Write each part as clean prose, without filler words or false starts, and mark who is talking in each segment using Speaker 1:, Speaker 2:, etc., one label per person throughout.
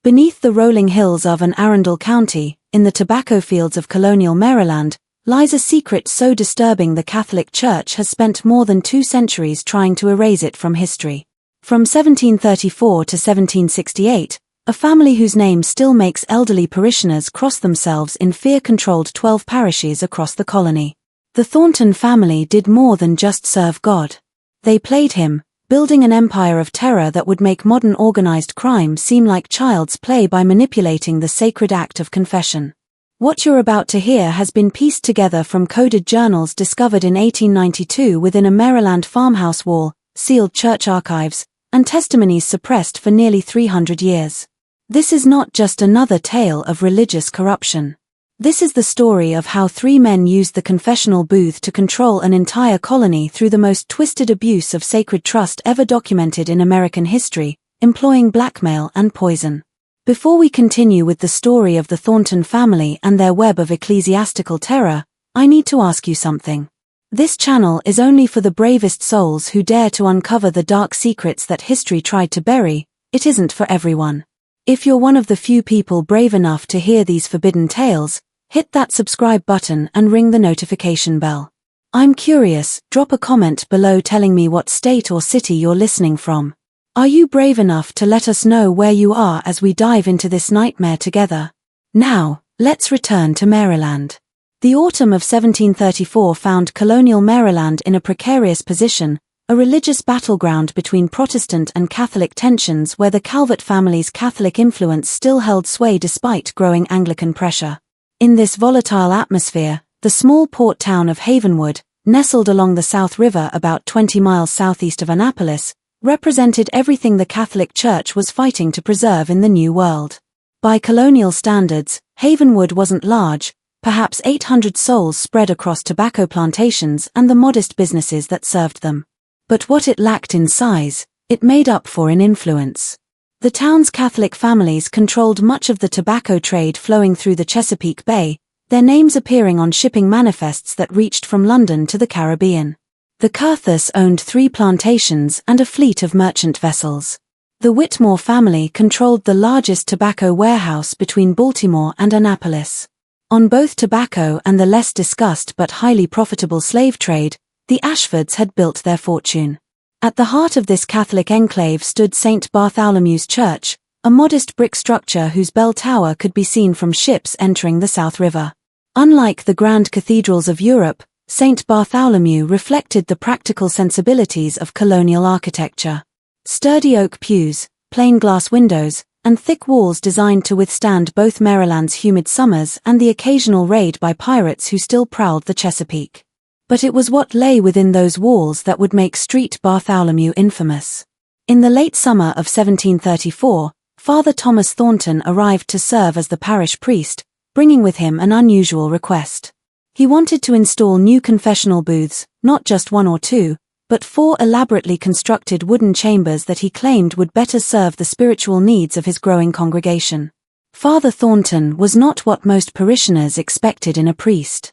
Speaker 1: Beneath the rolling hills of Arundel County, in the tobacco fields of colonial Maryland, lies a secret so disturbing the Catholic Church has spent more than 2 centuries trying to erase it from history. From 1734 to 1768, a family whose name still makes elderly parishioners cross themselves in fear-controlled 12 parishes across the colony. The Thornton family did more than just serve God. They played him, building an empire of terror that would make modern organized crime seem like child's play by manipulating the sacred act of confession. What you're about to hear has been pieced together from coded journals discovered in 1892 within a Maryland farmhouse wall, sealed church archives, and testimonies suppressed for nearly 300 years. This is not just another tale of religious corruption. This is the story of how 3 men used the confessional booth to control an entire colony through the most twisted abuse of sacred trust ever documented in American history, employing blackmail and poison. Before we continue with the story of the Thornton family and their web of ecclesiastical terror, I need to ask you something. This channel is only for the bravest souls who dare to uncover the dark secrets that history tried to bury. It isn't for everyone. If you're one of the few people brave enough to hear these forbidden tales, hit that subscribe button and ring the notification bell. I'm curious, drop a comment below telling me what state or city you're listening from. Are you brave enough to let us know where you are as we dive into this nightmare together? Now, let's return to Maryland. The autumn of 1734 found colonial Maryland in a precarious position, a religious battleground between Protestant and Catholic tensions where the Calvert family's Catholic influence still held sway despite growing Anglican pressure. In this volatile atmosphere, the small port town of Havenwood, nestled along the South River about 20 miles southeast of Annapolis, represented everything the Catholic Church was fighting to preserve in the New World. By colonial standards, Havenwood wasn't large, perhaps 800 souls spread across tobacco plantations and the modest businesses that served them. But what it lacked in size, it made up for in influence. The town's Catholic families controlled much of the tobacco trade flowing through the Chesapeake Bay, their names appearing on shipping manifests that reached from London to the Caribbean. The Carthus owned 3 plantations and a fleet of merchant vessels. The Whitmore family controlled the largest tobacco warehouse between Baltimore and Annapolis. On both tobacco and the less discussed but highly profitable slave trade, the Ashfords had built their fortune. At the heart of this Catholic enclave stood St. Bartholomew's Church, a modest brick structure whose bell tower could be seen from ships entering the South River. Unlike the grand cathedrals of Europe, St. Bartholomew reflected the practical sensibilities of colonial architecture. Sturdy oak pews, plain glass windows, and thick walls designed to withstand both Maryland's humid summers and the occasional raid by pirates who still prowled the Chesapeake. But it was what lay within those walls that would make Street Bartholomew infamous. In the late summer of 1734, Father Thomas Thornton arrived to serve as the parish priest, bringing with him an unusual request. He wanted to install new confessional booths, not just 1 or 2, but 4 elaborately constructed wooden chambers that he claimed would better serve the spiritual needs of his growing congregation. Father Thornton was not what most parishioners expected in a priest.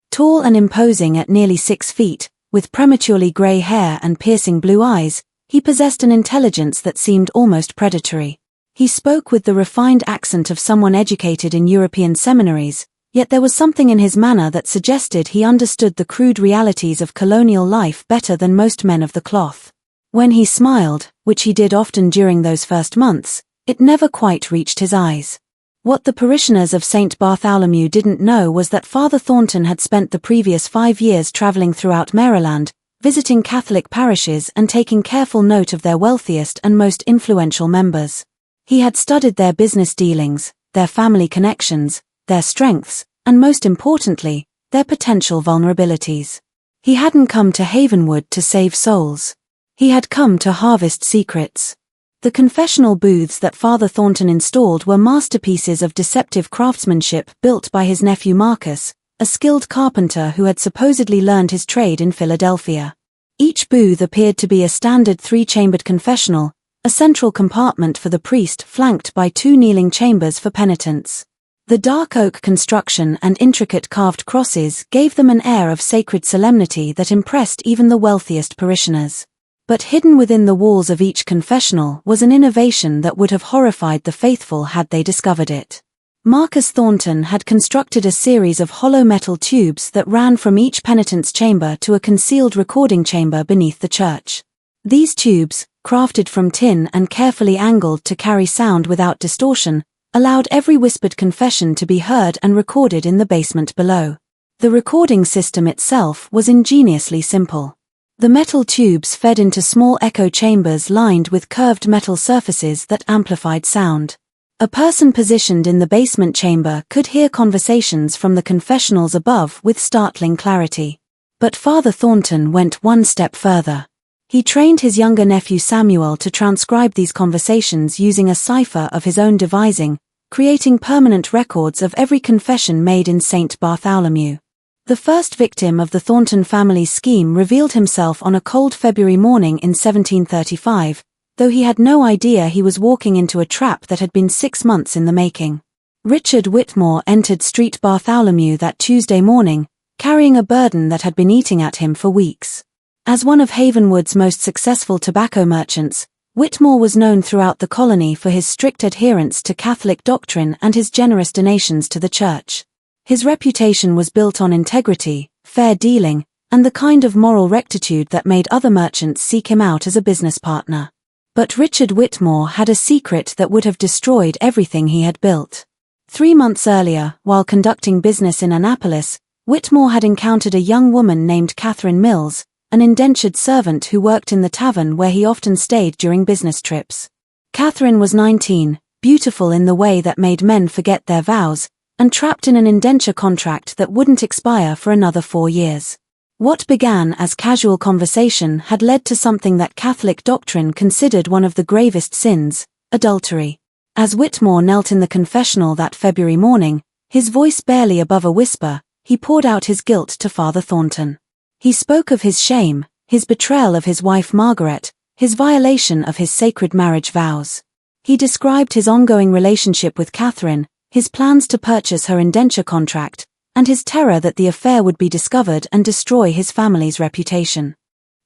Speaker 1: Tall and imposing at nearly 6 feet, with prematurely grey hair and piercing blue eyes, he possessed an intelligence that seemed almost predatory. He spoke with the refined accent of someone educated in European seminaries, yet there was something in his manner that suggested he understood the crude realities of colonial life better than most men of the cloth. When he smiled, which he did often during those first months, it never quite reached his eyes. What the parishioners of St. Bartholomew didn't know was that Father Thornton had spent the previous 5 years traveling throughout Maryland, visiting Catholic parishes and taking careful note of their wealthiest and most influential members. He had studied their business dealings, their family connections, their strengths, and most importantly, their potential vulnerabilities. He hadn't come to Havenwood to save souls. He had come to harvest secrets. The confessional booths that Father Thornton installed were masterpieces of deceptive craftsmanship built by his nephew Marcus, a skilled carpenter who had supposedly learned his trade in Philadelphia. Each booth appeared to be a standard 3-chambered confessional, a central compartment for the priest flanked by 2 kneeling chambers for penitents. The dark oak construction and intricate carved crosses gave them an air of sacred solemnity that impressed even the wealthiest parishioners. But hidden within the walls of each confessional was an innovation that would have horrified the faithful had they discovered it. Marcus Thornton had constructed a series of hollow metal tubes that ran from each penitent's chamber to a concealed recording chamber beneath the church. These tubes, crafted from tin and carefully angled to carry sound without distortion, allowed every whispered confession to be heard and recorded in the basement below. The recording system itself was ingeniously simple. The metal tubes fed into small echo chambers lined with curved metal surfaces that amplified sound. A person positioned in the basement chamber could hear conversations from the confessionals above with startling clarity. But Father Thornton went one step further. He trained his younger nephew Samuel to transcribe these conversations using a cipher of his own devising, creating permanent records of every confession made in St. Bartholomew. The first victim of the Thornton family's scheme revealed himself on a cold February morning in 1735, though he had no idea he was walking into a trap that had been 6 months in the making. Richard Whitmore entered St. Bartholomew that Tuesday morning, carrying a burden that had been eating at him for weeks. As one of Havenwood's most successful tobacco merchants, Whitmore was known throughout the colony for his strict adherence to Catholic doctrine and his generous donations to the church. His reputation was built on integrity, fair dealing, and the kind of moral rectitude that made other merchants seek him out as a business partner. But Richard Whitmore had a secret that would have destroyed everything he had built. 3 months earlier, while conducting business in Annapolis, Whitmore had encountered a young woman named Catherine Mills, an indentured servant who worked in the tavern where he often stayed during business trips. Catherine was 19, beautiful in the way that made men forget their vows, and trapped in an indenture contract that wouldn't expire for another 4 years. What began as casual conversation had led to something that Catholic doctrine considered one of the gravest sins, adultery. As Whitmore knelt in the confessional that February morning, his voice barely above a whisper, he poured out his guilt to Father Thornton. He spoke of his shame, his betrayal of his wife Margaret, his violation of his sacred marriage vows. He described his ongoing relationship with Catherine, his plans to purchase her indenture contract, and his terror that the affair would be discovered and destroy his family's reputation.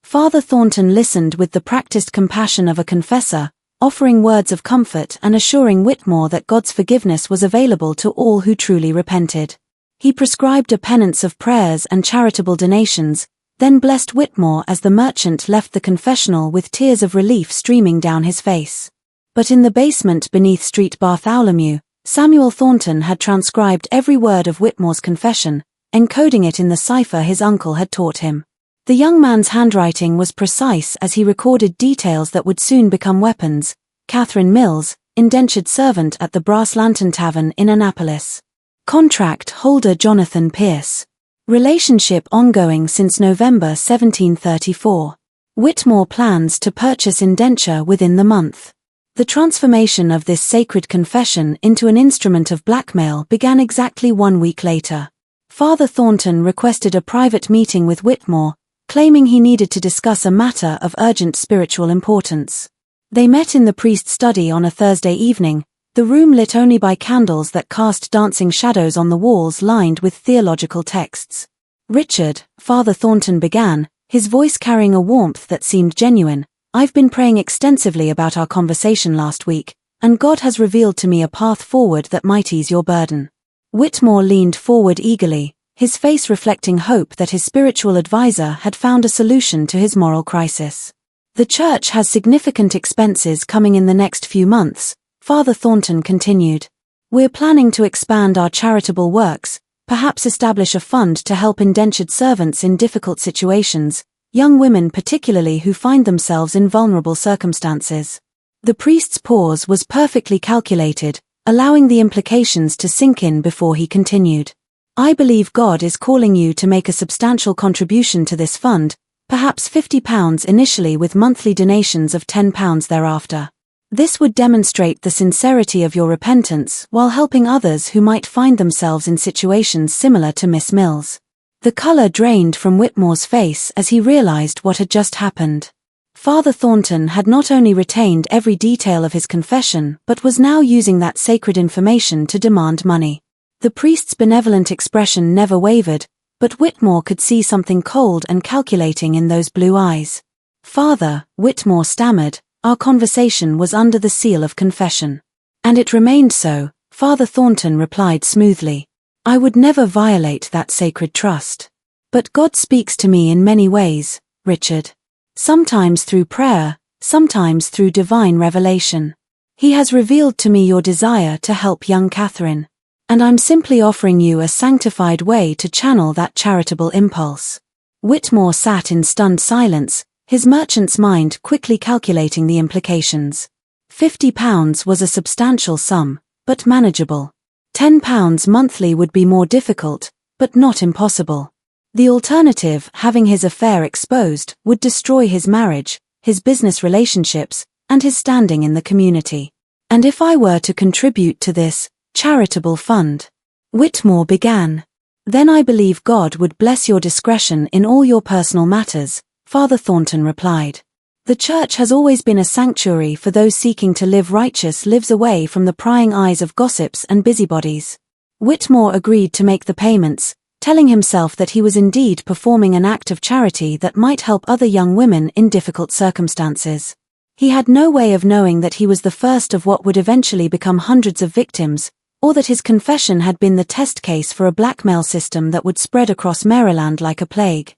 Speaker 1: Father Thornton listened with the practiced compassion of a confessor, offering words of comfort and assuring Whitmore that God's forgiveness was available to all who truly repented. He prescribed a penance of prayers and charitable donations, then blessed Whitmore as the merchant left the confessional with tears of relief streaming down his face. But in the basement beneath St. Bartholomew, Samuel Thornton had transcribed every word of Whitmore's confession, encoding it in the cipher his uncle had taught him. The young man's handwriting was precise as he recorded details that would soon become weapons. Catherine Mills, indentured servant at the Brass Lantern Tavern in Annapolis. Contract holder Jonathan Pierce. Relationship ongoing since November 1734. Whitmore plans to purchase indenture within the month. The transformation of this sacred confession into an instrument of blackmail began exactly 1 week later. Father Thornton requested a private meeting with Whitmore, claiming he needed to discuss a matter of urgent spiritual importance. They met in the priest's study on a Thursday evening, the room lit only by candles that cast dancing shadows on the walls lined with theological texts. "Richard," Father Thornton began, his voice carrying a warmth that seemed genuine, "I've been praying extensively about our conversation last week, and God has revealed to me a path forward that might ease your burden." Whitmore leaned forward eagerly, his face reflecting hope that his spiritual advisor had found a solution to his moral crisis. "The church has significant expenses coming in the next few months," Father Thornton continued. "We're planning to expand our charitable works, perhaps establish a fund to help indentured servants in difficult situations, young women particularly who find themselves in vulnerable circumstances." The priest's pause was perfectly calculated, allowing the implications to sink in before he continued. "I believe God is calling you to make a substantial contribution to this fund, perhaps £50 initially with monthly donations of £10 thereafter. This would demonstrate the sincerity of your repentance while helping others who might find themselves in situations similar to Miss Mills." The color drained from Whitmore's face as he realized what had just happened. Father Thornton had not only retained every detail of his confession but was now using that sacred information to demand money. The priest's benevolent expression never wavered, but Whitmore could see something cold and calculating in those blue eyes. "Father," Whitmore stammered, "our conversation was under the seal of confession." "And it remained so," Father Thornton replied smoothly. "I would never violate that sacred trust. But God speaks to me in many ways, Richard. Sometimes through prayer, sometimes through divine revelation. He has revealed to me your desire to help young Catherine. And I'm simply offering you a sanctified way to channel that charitable impulse." Whitmore sat in stunned silence, his merchant's mind quickly calculating the implications. £50 was a substantial sum, but manageable. £10 monthly would be more difficult, but not impossible. The alternative, having his affair exposed, would destroy his marriage, his business relationships, and his standing in the community. "And if I were to contribute to this charitable fund?" Whitmore began. "Then I believe God would bless your discretion in all your personal matters," Father Thornton replied. "The church has always been a sanctuary for those seeking to live righteous lives away from the prying eyes of gossips and busybodies." Whitmore agreed to make the payments, telling himself that he was indeed performing an act of charity that might help other young women in difficult circumstances. He had no way of knowing that he was the first of what would eventually become hundreds of victims, or that his confession had been the test case for a blackmail system that would spread across Maryland like a plague.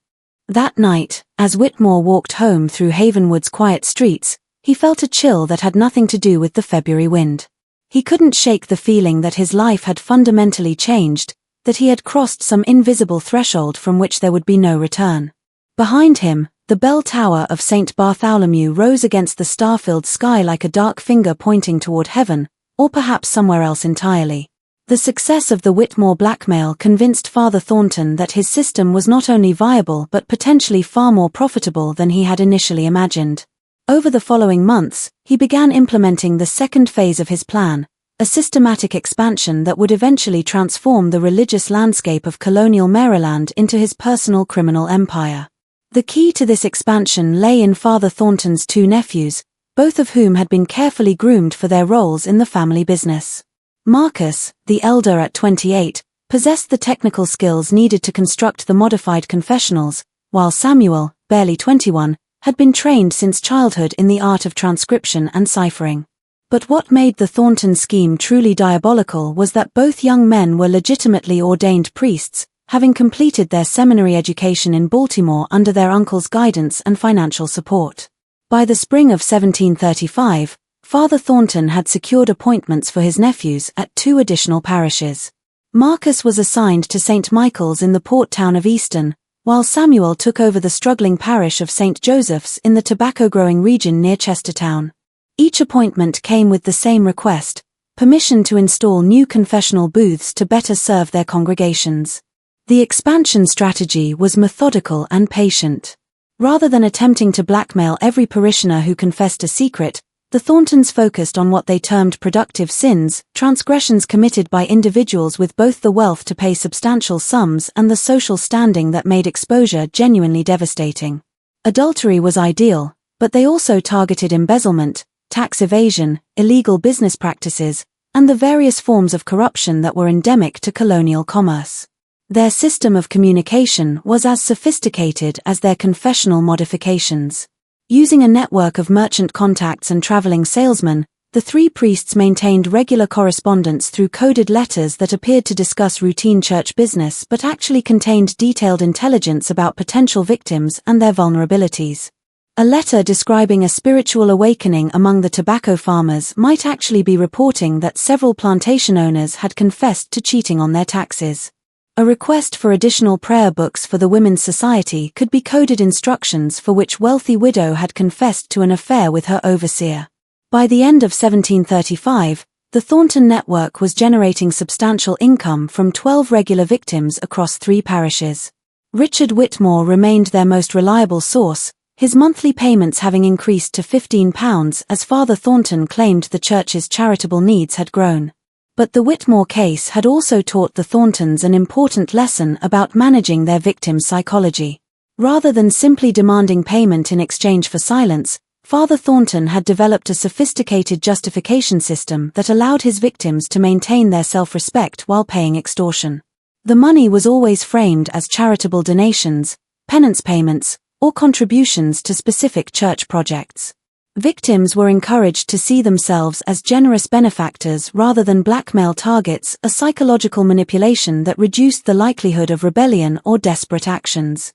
Speaker 1: That night, as Whitmore walked home through Havenwood's quiet streets, he felt a chill that had nothing to do with the February wind. He couldn't shake the feeling that his life had fundamentally changed, that he had crossed some invisible threshold from which there would be no return. Behind him, the bell tower of St. Bartholomew rose against the star-filled sky like a dark finger pointing toward heaven, or perhaps somewhere else entirely. The success of the Whitmore blackmail convinced Father Thornton that his system was not only viable but potentially far more profitable than he had initially imagined. Over the following months, he began implementing the second phase of his plan, a systematic expansion that would eventually transform the religious landscape of colonial Maryland into his personal criminal empire. The key to this expansion lay in Father Thornton's two nephews, both of whom had been carefully groomed for their roles in the family business. Marcus, the elder at 28, possessed the technical skills needed to construct the modified confessionals, while Samuel, barely 21, had been trained since childhood in the art of transcription and ciphering. But what made the Thornton scheme truly diabolical was that both young men were legitimately ordained priests, having completed their seminary education in Baltimore under their uncle's guidance and financial support. By the spring of 1735, Father Thornton had secured appointments for his nephews at 2 additional parishes. Marcus was assigned to St. Michael's in the port town of Easton, while Samuel took over the struggling parish of St. Joseph's in the tobacco-growing region near Chestertown. Each appointment came with the same request: permission to install new confessional booths to better serve their congregations. The expansion strategy was methodical and patient. Rather than attempting to blackmail every parishioner who confessed a secret, the Thorntons focused on what they termed productive sins, transgressions committed by individuals with both the wealth to pay substantial sums and the social standing that made exposure genuinely devastating. Adultery was ideal, but they also targeted embezzlement, tax evasion, illegal business practices, and the various forms of corruption that were endemic to colonial commerce. Their system of communication was as sophisticated as their confessional modifications. Using a network of merchant contacts and traveling salesmen, the 3 priests maintained regular correspondence through coded letters that appeared to discuss routine church business but actually contained detailed intelligence about potential victims and their vulnerabilities. A letter describing a spiritual awakening among the tobacco farmers might actually be reporting that several plantation owners had confessed to cheating on their taxes. A request for additional prayer books for the Women's Society could be coded instructions for which wealthy widow had confessed to an affair with her overseer. By the end of 1735, the Thornton network was generating substantial income from 12 regular victims across 3 parishes. Richard Whitmore remained their most reliable source, his monthly payments having increased to £15 as Father Thornton claimed the church's charitable needs had grown. But the Whitmore case had also taught the Thorntons an important lesson about managing their victims' psychology. Rather than simply demanding payment in exchange for silence, Father Thornton had developed a sophisticated justification system that allowed his victims to maintain their self-respect while paying extortion. The money was always framed as charitable donations, penance payments, or contributions to specific church projects. Victims were encouraged to see themselves as generous benefactors rather than blackmail targets, a psychological manipulation that reduced the likelihood of rebellion or desperate actions.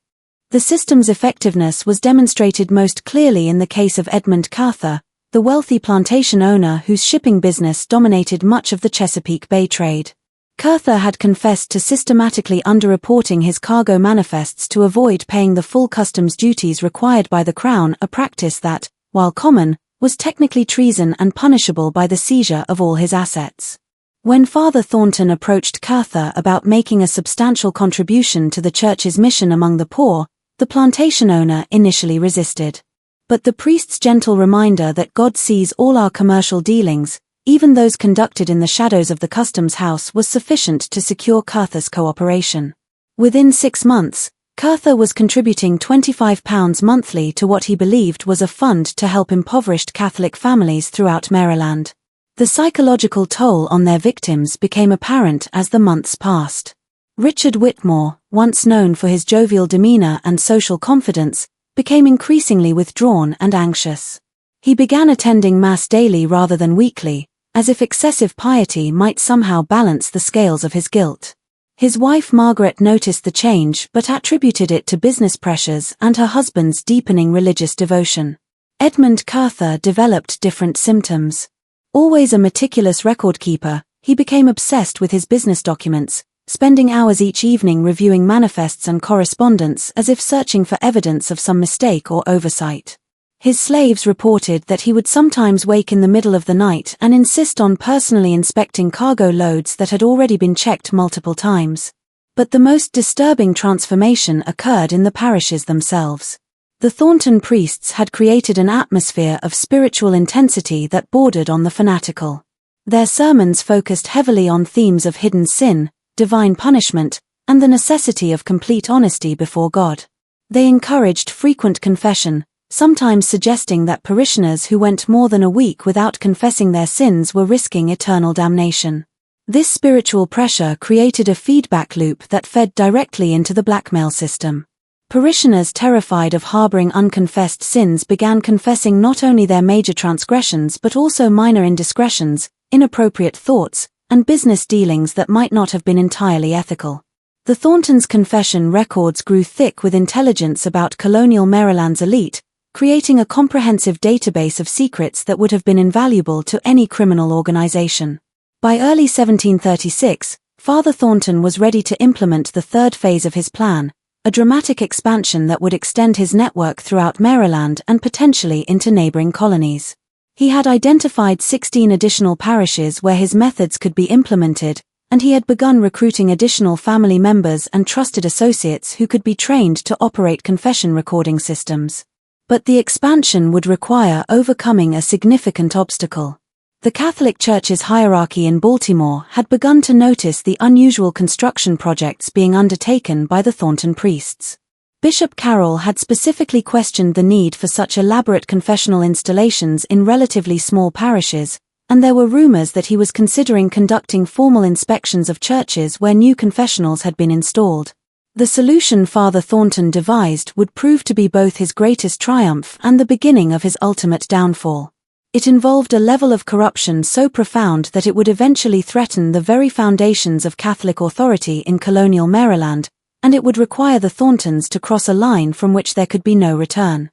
Speaker 1: The system's effectiveness was demonstrated most clearly in the case of Edmund Carther, the wealthy plantation owner whose shipping business dominated much of the Chesapeake Bay trade. Carther had confessed to systematically underreporting his cargo manifests to avoid paying the full customs duties required by the Crown, a practice that, while common, was technically treason and punishable by the seizure of all his assets. When Father Thornton approached Carther about making a substantial contribution to the church's mission among the poor, the plantation owner initially resisted. But the priest's gentle reminder that God sees all our commercial dealings, even those conducted in the shadows of the customs house, was sufficient to secure Carther's cooperation. Within 6 months, Carther was contributing £25 monthly to what he believed was a fund to help impoverished Catholic families throughout Maryland. The psychological toll on their victims became apparent as the months passed. Richard Whitmore, once known for his jovial demeanor and social confidence, became increasingly withdrawn and anxious. He began attending Mass daily rather than weekly, as if excessive piety might somehow balance the scales of his guilt. His wife Margaret noticed the change but attributed it to business pressures and her husband's deepening religious devotion. Edmund Carther developed different symptoms. Always a meticulous record keeper, he became obsessed with his business documents, spending hours each evening reviewing manifests and correspondence as if searching for evidence of some mistake or oversight. His slaves reported that he would sometimes wake in the middle of the night and insist on personally inspecting cargo loads that had already been checked multiple times. But the most disturbing transformation occurred in the parishes themselves. The Thornton priests had created an atmosphere of spiritual intensity that bordered on the fanatical. Their sermons focused heavily on themes of hidden sin, divine punishment, and the necessity of complete honesty before God. They encouraged frequent confession, sometimes suggesting that parishioners who went more than a week without confessing their sins were risking eternal damnation. This spiritual pressure created a feedback loop that fed directly into the blackmail system. Parishioners terrified of harboring unconfessed sins began confessing not only their major transgressions but also minor indiscretions, inappropriate thoughts, and business dealings that might not have been entirely ethical. The Thorntons' confession records grew thick with intelligence about colonial Maryland's elite, creating a comprehensive database of secrets that would have been invaluable to any criminal organization. By early 1736, Father Thornton was ready to implement the third phase of his plan, a dramatic expansion that would extend his network throughout Maryland and potentially into neighboring colonies. He had identified 16 additional parishes where his methods could be implemented, and he had begun recruiting additional family members and trusted associates who could be trained to operate confession recording systems. But the expansion would require overcoming a significant obstacle. The Catholic Church's hierarchy in Baltimore had begun to notice the unusual construction projects being undertaken by the Thornton priests. Bishop Carroll had specifically questioned the need for such elaborate confessional installations in relatively small parishes, and there were rumors that he was considering conducting formal inspections of churches where new confessionals had been installed. The solution Father Thornton devised would prove to be both his greatest triumph and the beginning of his ultimate downfall. It involved a level of corruption so profound that it would eventually threaten the very foundations of Catholic authority in colonial Maryland, and it would require the Thorntons to cross a line from which there could be no return.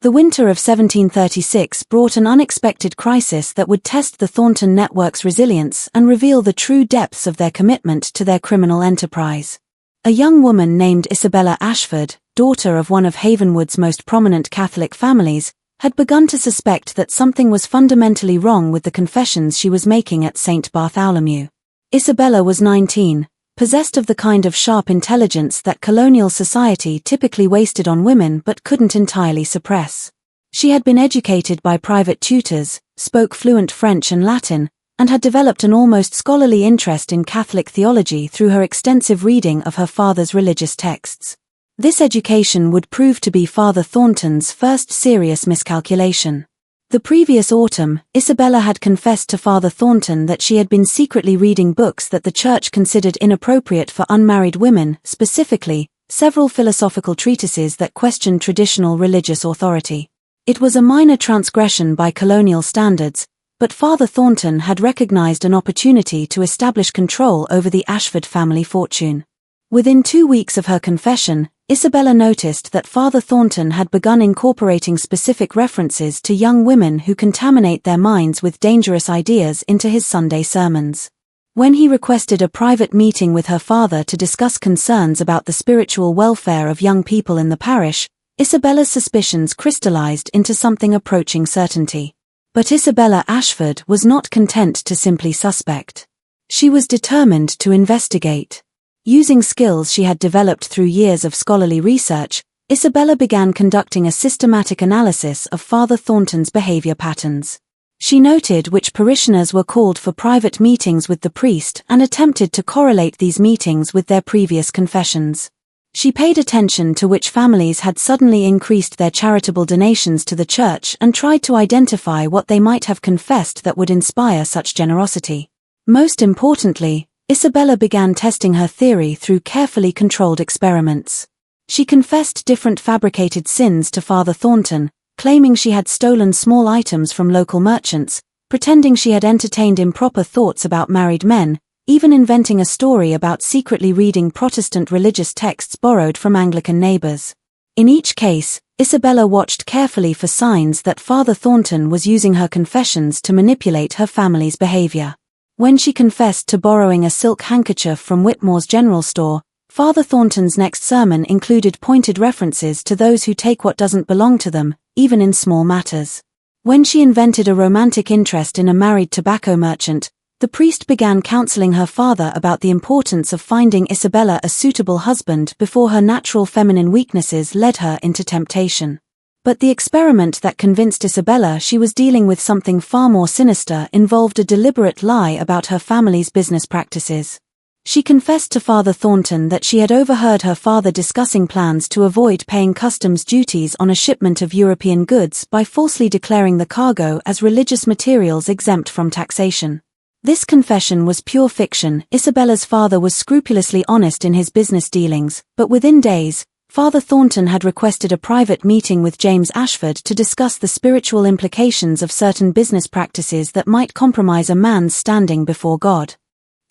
Speaker 1: The winter of 1736 brought an unexpected crisis that would test the Thornton network's resilience and reveal the true depths of their commitment to their criminal enterprise. A young woman named Isabella Ashford, daughter of one of Havenwood's most prominent Catholic families, had begun to suspect that something was fundamentally wrong with the confessions she was making at St. Bartholomew. Isabella was 19, possessed of the kind of sharp intelligence that colonial society typically wasted on women but couldn't entirely suppress. She had been educated by private tutors, spoke fluent French and Latin, and had developed an almost scholarly interest in Catholic theology through her extensive reading of her father's religious texts. This education would prove to be Father Thornton's first serious miscalculation. The previous autumn, Isabella had confessed to Father Thornton that she had been secretly reading books that the church considered inappropriate for unmarried women, specifically, several philosophical treatises that questioned traditional religious authority. It was a minor transgression by colonial standards, but Father Thornton had recognized an opportunity to establish control over the Ashford family fortune. Within 2 weeks of her confession, Isabella noticed that Father Thornton had begun incorporating specific references to young women who contaminate their minds with dangerous ideas into his Sunday sermons. When he requested a private meeting with her father to discuss concerns about the spiritual welfare of young people in the parish, Isabella's suspicions crystallized into something approaching certainty. But Isabella Ashford was not content to simply suspect. She was determined to investigate. Using skills she had developed through years of scholarly research, Isabella began conducting a systematic analysis of Father Thornton's behavior patterns. She noted which parishioners were called for private meetings with the priest and attempted to correlate these meetings with their previous confessions. She paid attention to which families had suddenly increased their charitable donations to the church and tried to identify what they might have confessed that would inspire such generosity. Most importantly, Isabella began testing her theory through carefully controlled experiments. She confessed different fabricated sins to Father Thornton, claiming she had stolen small items from local merchants, pretending she had entertained improper thoughts about married men, even inventing a story about secretly reading Protestant religious texts borrowed from Anglican neighbors. In each case, Isabella watched carefully for signs that Father Thornton was using her confessions to manipulate her family's behavior. When she confessed to borrowing a silk handkerchief from Whitmore's general store, Father Thornton's next sermon included pointed references to those who take what doesn't belong to them, even in small matters. When she invented a romantic interest in a married tobacco merchant, the priest began counseling her father about the importance of finding Isabella a suitable husband before her natural feminine weaknesses led her into temptation. But the experiment that convinced Isabella she was dealing with something far more sinister involved a deliberate lie about her family's business practices. She confessed to Father Thornton that she had overheard her father discussing plans to avoid paying customs duties on a shipment of European goods by falsely declaring the cargo as religious materials exempt from taxation. This confession was pure fiction. Isabella's father was scrupulously honest in his business dealings, but within days, Father Thornton had requested a private meeting with James Ashford to discuss the spiritual implications of certain business practices that might compromise a man's standing before God.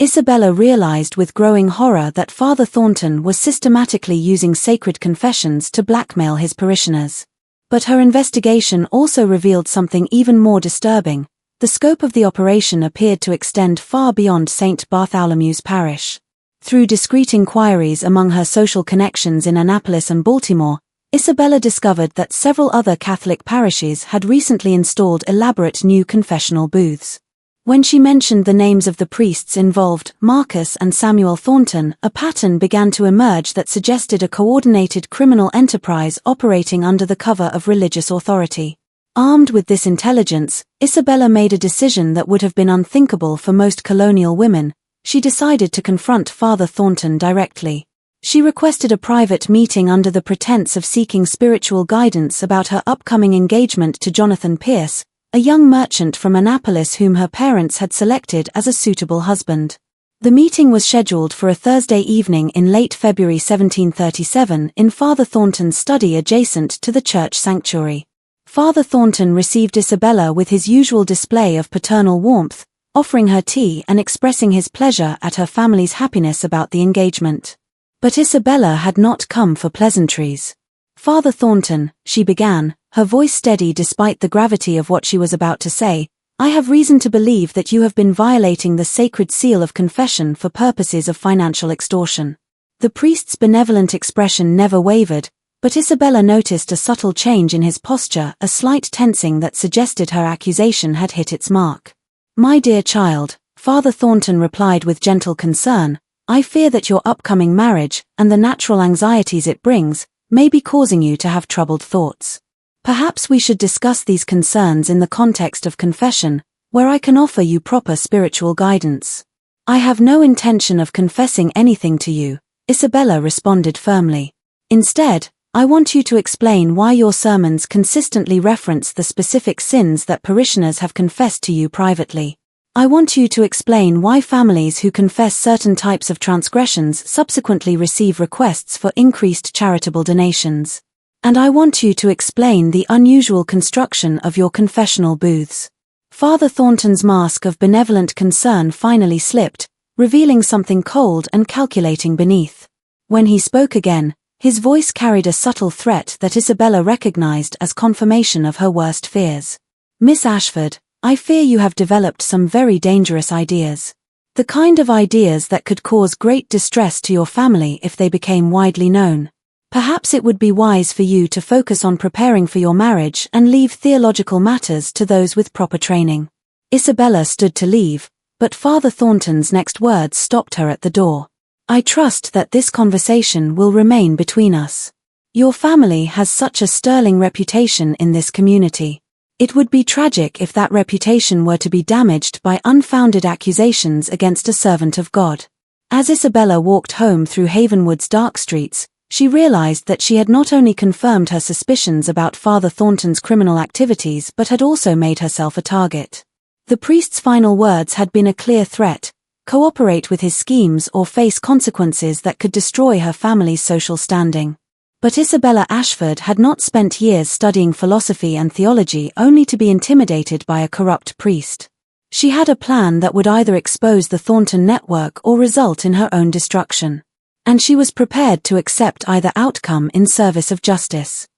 Speaker 1: Isabella realized with growing horror that Father Thornton was systematically using sacred confessions to blackmail his parishioners. But her investigation also revealed something even more disturbing. The scope of the operation appeared to extend far beyond St. Bartholomew's parish. Through discreet inquiries among her social connections in Annapolis and Baltimore, Isabella discovered that several other Catholic parishes had recently installed elaborate new confessional booths. When she mentioned the names of the priests involved, Marcus and Samuel Thornton, a pattern began to emerge that suggested a coordinated criminal enterprise operating under the cover of religious authority. Armed with this intelligence, Isabella made a decision that would have been unthinkable for most colonial women. She decided to confront Father Thornton directly. She requested a private meeting under the pretense of seeking spiritual guidance about her upcoming engagement to Jonathan Pierce, a young merchant from Annapolis whom her parents had selected as a suitable husband. The meeting was scheduled for a Thursday evening in late February 1737 in Father Thornton's study adjacent to the church sanctuary. Father Thornton received Isabella with his usual display of paternal warmth, offering her tea and expressing his pleasure at her family's happiness about the engagement. But Isabella had not come for pleasantries. "Father Thornton," she began, her voice steady despite the gravity of what she was about to say, "I have reason to believe that you have been violating the sacred seal of confession for purposes of financial extortion." The priest's benevolent expression never wavered, but Isabella noticed a subtle change in his posture, a slight tensing that suggested her accusation had hit its mark. "My dear child," Father Thornton replied with gentle concern, "I fear that your upcoming marriage, and the natural anxieties it brings, may be causing you to have troubled thoughts. Perhaps we should discuss these concerns in the context of confession, where I can offer you proper spiritual guidance." "I have no intention of confessing anything to you," Isabella responded firmly. "Instead, I want you to explain why your sermons consistently reference the specific sins that parishioners have confessed to you privately. I want you to explain why families who confess certain types of transgressions subsequently receive requests for increased charitable donations. And I want you to explain the unusual construction of your confessional booths. Father Thornton's mask of benevolent concern finally slipped, revealing something cold and calculating beneath. When he spoke again, his voice carried a subtle threat that Isabella recognized as confirmation of her worst fears. Miss Ashford, I fear you have developed some very dangerous ideas. The kind of ideas that could cause great distress to your family if they became widely known. Perhaps it would be wise for you to focus on preparing for your marriage and leave theological matters to those with proper training. Isabella stood to leave, but Father Thornton's next words stopped her at the door. I trust that this conversation will remain between us. Your family has such a sterling reputation in this community. It would be tragic if that reputation were to be damaged by unfounded accusations against a servant of God. As Isabella walked home through Havenwood's dark streets, she realized that she had not only confirmed her suspicions about Father Thornton's criminal activities but had also made herself a target. The priest's final words had been a clear threat: cooperate with his schemes or face consequences that could destroy her family's social standing. But Isabella Ashford had not spent years studying philosophy and theology only to be intimidated by a corrupt priest. She had a plan that would either expose the Thornton network or result in her own destruction. And she was prepared to accept either outcome in service of justice.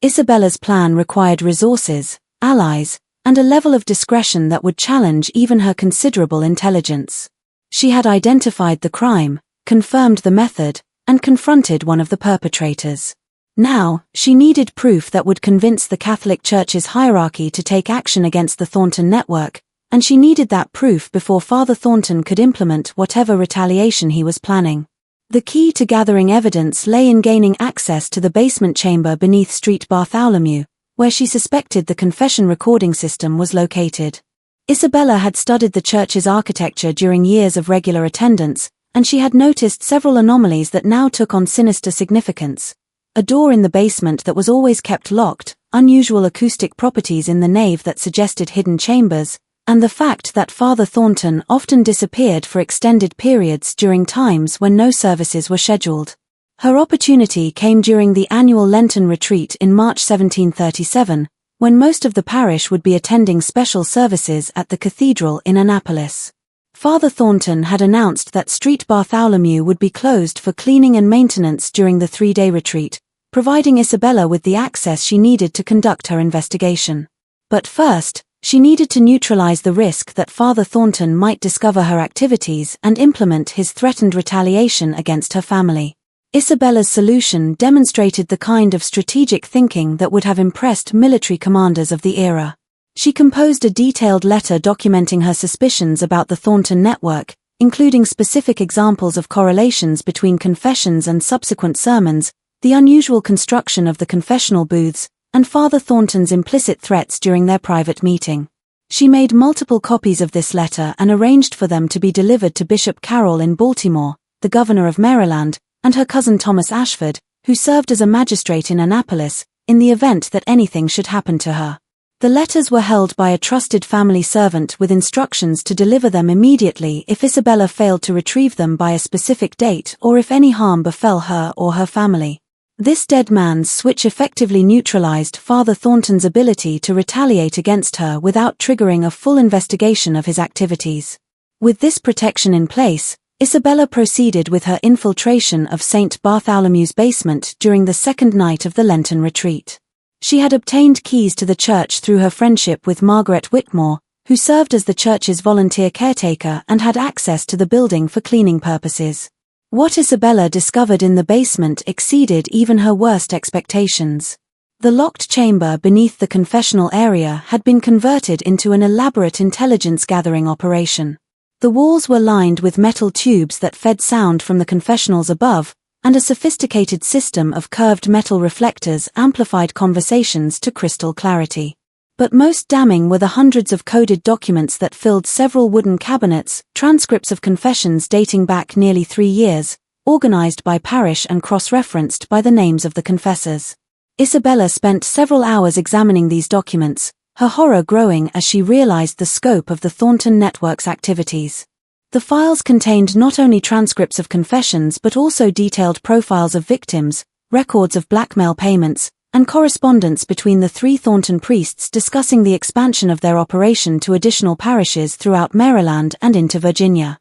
Speaker 1: Isabella's plan required resources, allies, and a level of discretion that would challenge even her considerable intelligence. She had identified the crime, confirmed the method, and confronted one of the perpetrators. Now, she needed proof that would convince the Catholic Church's hierarchy to take action against the Thornton network, and she needed that proof before Father Thornton could implement whatever retaliation he was planning. The key to gathering evidence lay in gaining access to the basement chamber beneath Street Bartholomew, where she suspected the confession recording system was located. Isabella had studied the church's architecture during years of regular attendance, and she had noticed several anomalies that now took on sinister significance. A door in the basement that was always kept locked, unusual acoustic properties in the nave that suggested hidden chambers, and the fact that Father Thornton often disappeared for extended periods during times when no services were scheduled. Her opportunity came during the annual Lenten retreat in March 1737, when most of the parish would be attending special services at the cathedral in Annapolis. Father Thornton had announced that Street Bartholomew would be closed for cleaning and maintenance during the 3-day retreat, providing Isabella with the access she needed to conduct her investigation. But first, she needed to neutralize the risk that Father Thornton might discover her activities and implement his threatened retaliation against her family. Isabella's solution demonstrated the kind of strategic thinking that would have impressed military commanders of the era. She composed a detailed letter documenting her suspicions about the Thornton network, including specific examples of correlations between confessions and subsequent sermons, the unusual construction of the confessional booths, and Father Thornton's implicit threats during their private meeting. She made multiple copies of this letter and arranged for them to be delivered to Bishop Carroll in Baltimore, the governor of Maryland, and her cousin Thomas Ashford, who served as a magistrate in Annapolis, in the event that anything should happen to her. The letters were held by a trusted family servant with instructions to deliver them immediately if Isabella failed to retrieve them by a specific date or if any harm befell her or her family. This dead man's switch effectively neutralized Father Thornton's ability to retaliate against her without triggering a full investigation of his activities. With this protection in place, Isabella proceeded with her infiltration of St. Bartholomew's basement during the second night of the Lenten retreat. She had obtained keys to the church through her friendship with Margaret Whitmore, who served as the church's volunteer caretaker and had access to the building for cleaning purposes. What Isabella discovered in the basement exceeded even her worst expectations. The locked chamber beneath the confessional area had been converted into an elaborate intelligence-gathering operation. The walls were lined with metal tubes that fed sound from the confessionals above, and a sophisticated system of curved metal reflectors amplified conversations to crystal clarity. But most damning were the hundreds of coded documents that filled several wooden cabinets, transcripts of confessions dating back nearly 3 years, organized by parish and cross-referenced by the names of the confessors. Isabella spent several hours examining these documents, her horror growing as she realized the scope of the Thornton network's activities. The files contained not only transcripts of confessions but also detailed profiles of victims, records of blackmail payments, and correspondence between the three Thornton priests discussing the expansion of their operation to additional parishes throughout Maryland and into Virginia.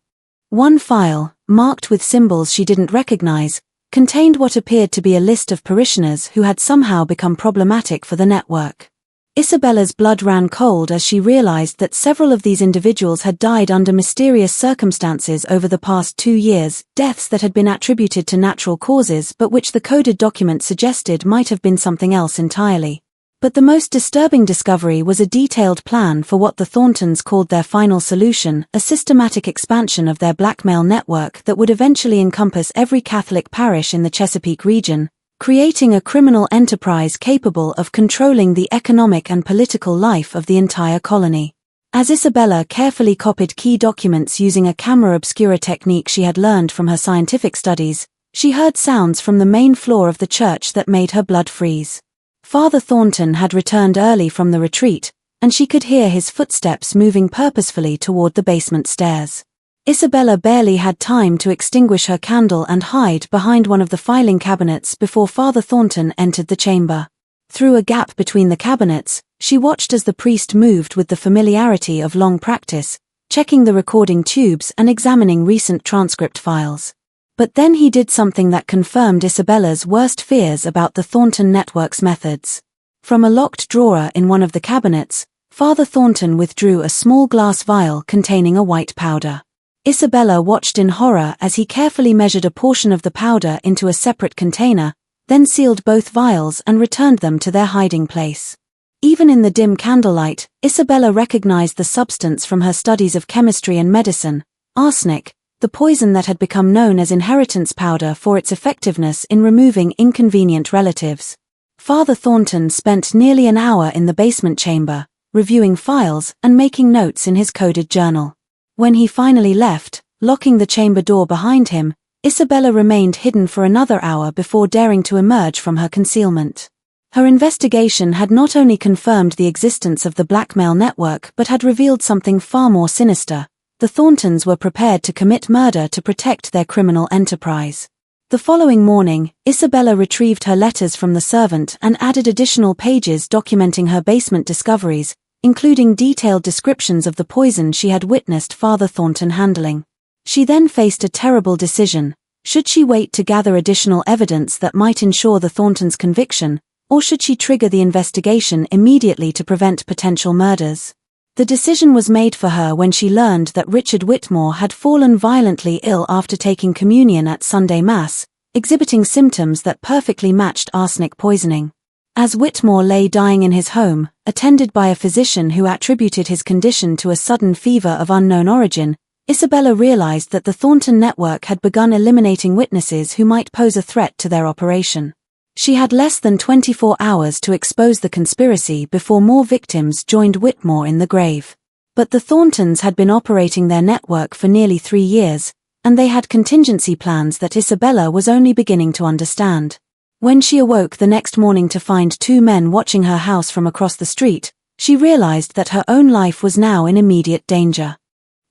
Speaker 1: One file, marked with symbols she didn't recognize, contained what appeared to be a list of parishioners who had somehow become problematic for the network. Isabella's blood ran cold as she realized that several of these individuals had died under mysterious circumstances over the past 2 years, deaths that had been attributed to natural causes but which the coded document suggested might have been something else entirely. But the most disturbing discovery was a detailed plan for what the Thorntons called their final solution, a systematic expansion of their blackmail network that would eventually encompass every Catholic parish in the Chesapeake region, creating a criminal enterprise capable of controlling the economic and political life of the entire colony. As Isabella carefully copied key documents using a camera obscura technique she had learned from her scientific studies, she heard sounds from the main floor of the church that made her blood freeze. Father Thornton had returned early from the retreat, and she could hear his footsteps moving purposefully toward the basement stairs. Isabella barely had time to extinguish her candle and hide behind one of the filing cabinets before Father Thornton entered the chamber. Through a gap between the cabinets, she watched as the priest moved with the familiarity of long practice, checking the recording tubes and examining recent transcript files. But then he did something that confirmed Isabella's worst fears about the Thornton network's methods. From a locked drawer in one of the cabinets, Father Thornton withdrew a small glass vial containing a white powder. Isabella watched in horror as he carefully measured a portion of the powder into a separate container, then sealed both vials and returned them to their hiding place. Even in the dim candlelight, Isabella recognized the substance from her studies of chemistry and medicine: arsenic, the poison that had become known as inheritance powder for its effectiveness in removing inconvenient relatives. Father Thornton spent nearly an hour in the basement chamber, reviewing files and making notes in his coded journal. When he finally left, locking the chamber door behind him, Isabella remained hidden for another hour before daring to emerge from her concealment. Her investigation had not only confirmed the existence of the blackmail network but had revealed something far more sinister. The Thorntons were prepared to commit murder to protect their criminal enterprise. The following morning, Isabella retrieved her letters from the servant and added additional pages documenting her basement discoveries, including detailed descriptions of the poison she had witnessed Father Thornton handling. She then faced a terrible decision. Should she wait to gather additional evidence that might ensure the Thorntons' conviction, or should she trigger the investigation immediately to prevent potential murders? The decision was made for her when she learned that Richard Whitmore had fallen violently ill after taking communion at Sunday Mass, exhibiting symptoms that perfectly matched arsenic poisoning. As Whitmore lay dying in his home, attended by a physician who attributed his condition to a sudden fever of unknown origin, Isabella realized that the Thornton network had begun eliminating witnesses who might pose a threat to their operation. She had less than 24 hours to expose the conspiracy before more victims joined Whitmore in the grave. But the Thorntons had been operating their network for nearly 3 years, and they had contingency plans that Isabella was only beginning to understand. When she awoke the next morning to find 2 men watching her house from across the street, she realized that her own life was now in immediate danger.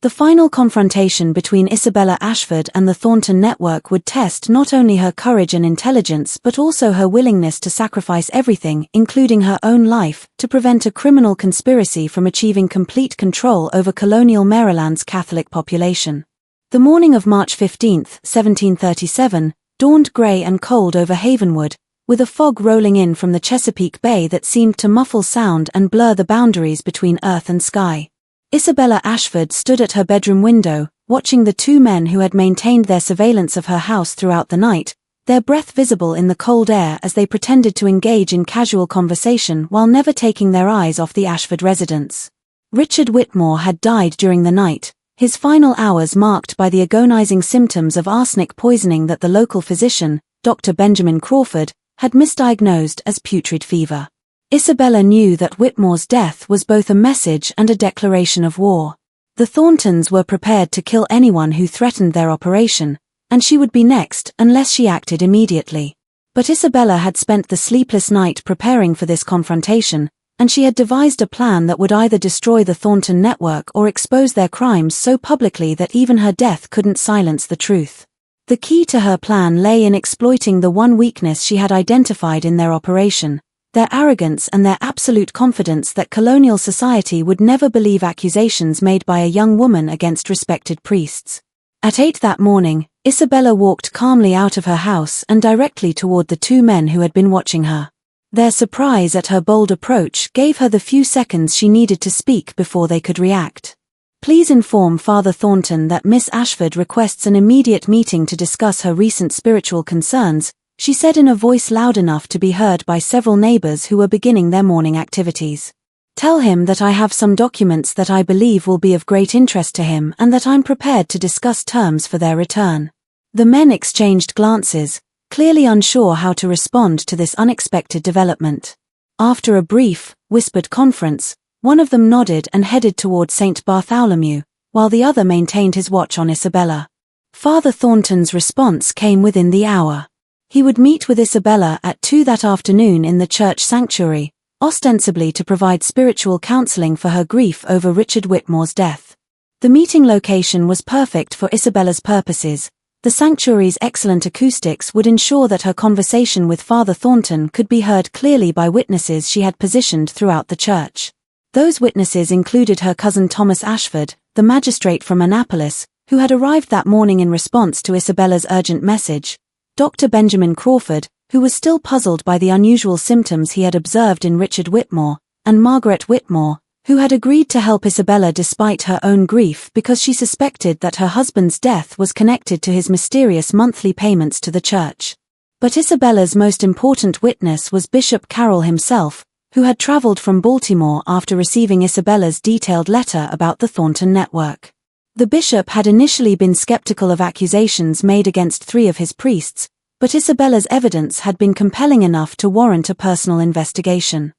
Speaker 1: The final confrontation between Isabella Ashford and the Thornton network would test not only her courage and intelligence but also her willingness to sacrifice everything, including her own life, to prevent a criminal conspiracy from achieving complete control over colonial Maryland's Catholic population. The morning of March 15, 1737, dawned grey and cold over Havenwood, with a fog rolling in from the Chesapeake Bay that seemed to muffle sound and blur the boundaries between earth and sky. Isabella Ashford stood at her bedroom window, watching the 2 men who had maintained their surveillance of her house throughout the night, their breath visible in the cold air as they pretended to engage in casual conversation while never taking their eyes off the Ashford residence. Richard Whitmore had died during the night, his final hours marked by the agonizing symptoms of arsenic poisoning that the local physician, Dr. Benjamin Crawford, had misdiagnosed as putrid fever. Isabella knew that Whitmore's death was both a message and a declaration of war. The Thorntons were prepared to kill anyone who threatened their operation, and she would be next unless she acted immediately. But Isabella had spent the sleepless night preparing for this confrontation, and she had devised a plan that would either destroy the Thornton network or expose their crimes so publicly that even her death couldn't silence the truth. The key to her plan lay in exploiting the one weakness she had identified in their operation: their arrogance and their absolute confidence that colonial society would never believe accusations made by a young woman against respected priests. At 8 that morning, Isabella walked calmly out of her house and directly toward the two men who had been watching her. Their surprise at her bold approach gave her the few seconds she needed to speak before they could react. "Please inform Father Thornton that Miss Ashford requests an immediate meeting to discuss her recent spiritual concerns," she said in a voice loud enough to be heard by several neighbors who were beginning their morning activities. "Tell him that I have some documents that I believe will be of great interest to him and that I'm prepared to discuss terms for their return." The men exchanged glances, clearly unsure how to respond to this unexpected development. After a brief, whispered conference, one of them nodded and headed toward St. Bartholomew, while the other maintained his watch on Isabella. Father Thornton's response came within the hour. He would meet with Isabella at 2 that afternoon in the church sanctuary, ostensibly to provide spiritual counseling for her grief over Richard Whitmore's death. The meeting location was perfect for Isabella's purposes. The sanctuary's excellent acoustics would ensure that her conversation with Father Thornton could be heard clearly by witnesses she had positioned throughout the church. Those witnesses included her cousin Thomas Ashford, the magistrate from Annapolis, who had arrived that morning in response to Isabella's urgent message, Dr. Benjamin Crawford, who was still puzzled by the unusual symptoms he had observed in Richard Whitmore, and Margaret Whitmore, who had agreed to help Isabella despite her own grief because she suspected that her husband's death was connected to his mysterious monthly payments to the church. But Isabella's most important witness was Bishop Carroll himself, who had traveled from Baltimore after receiving Isabella's detailed letter about the Thornton network. The bishop had initially been skeptical of accusations made against 3 of his priests, but Isabella's evidence had been compelling enough to warrant a personal investigation.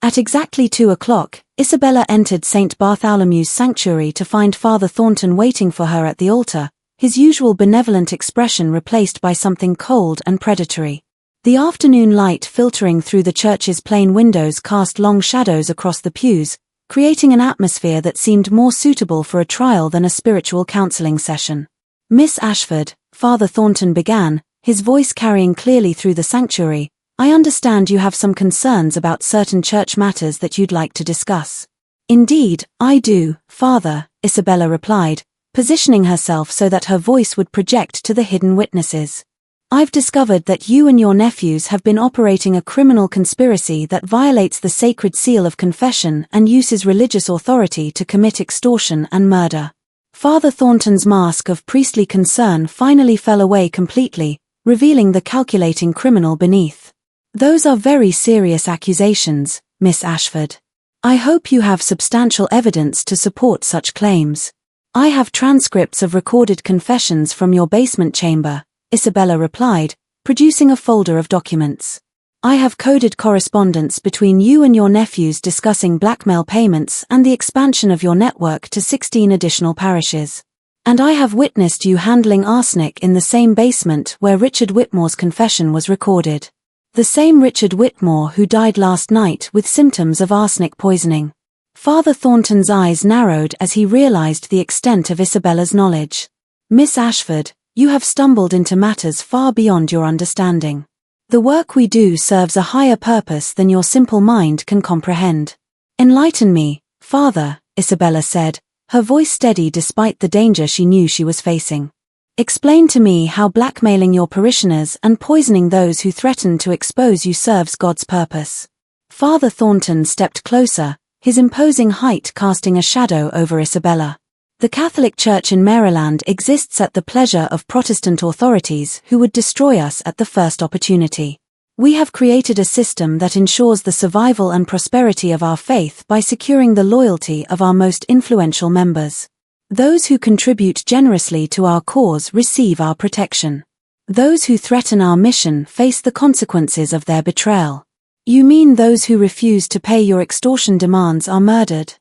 Speaker 1: At exactly 2 o'clock, Isabella entered St. Bartholomew's sanctuary to find Father Thornton waiting for her at the altar, his usual benevolent expression replaced by something cold and predatory. The afternoon light filtering through the church's plain windows cast long shadows across the pews, creating an atmosphere that seemed more suitable for a trial than a spiritual counseling session. "Miss Ashford," Father Thornton began, his voice carrying clearly through the sanctuary, "I understand you have some concerns about certain church matters that you'd like to discuss." "Indeed, I do, Father," Isabella replied, positioning herself so that her voice would project to the hidden witnesses. "I've discovered that you and your nephews have been operating a criminal conspiracy that violates the sacred seal of confession and uses religious authority to commit extortion and murder." Father Thornton's mask of priestly concern finally fell away completely, revealing the calculating criminal beneath. "Those are very serious accusations, Miss Ashford. I hope you have substantial evidence to support such claims." "I have transcripts of recorded confessions from your basement chamber," Isabella replied, producing a folder of documents. "I have coded correspondence between you and your nephews discussing blackmail payments and the expansion of your network to 16 additional parishes. And I have witnessed you handling arsenic in the same basement where Richard Whitmore's confession was recorded. The same Richard Whitmore who died last night with symptoms of arsenic poisoning." Father Thornton's eyes narrowed as he realized the extent of Isabella's knowledge. "Miss Ashford, you have stumbled into matters far beyond your understanding. The work we do serves a higher purpose than your simple mind can comprehend." "Enlighten me, Father," Isabella said, her voice steady despite the danger she knew she was facing. "Explain to me how blackmailing your parishioners and poisoning those who threaten to expose you serves God's purpose." Father Thornton stepped closer, his imposing height casting a shadow over Isabella. "The Catholic Church in Maryland exists at the pleasure of Protestant authorities who would destroy us at the first opportunity. We have created a system that ensures the survival and prosperity of our faith by securing the loyalty of our most influential members. Those who contribute generously to our cause receive our protection. Those who threaten our mission face the consequences of their betrayal." "You mean those who refuse to pay your extortion demands are murdered?"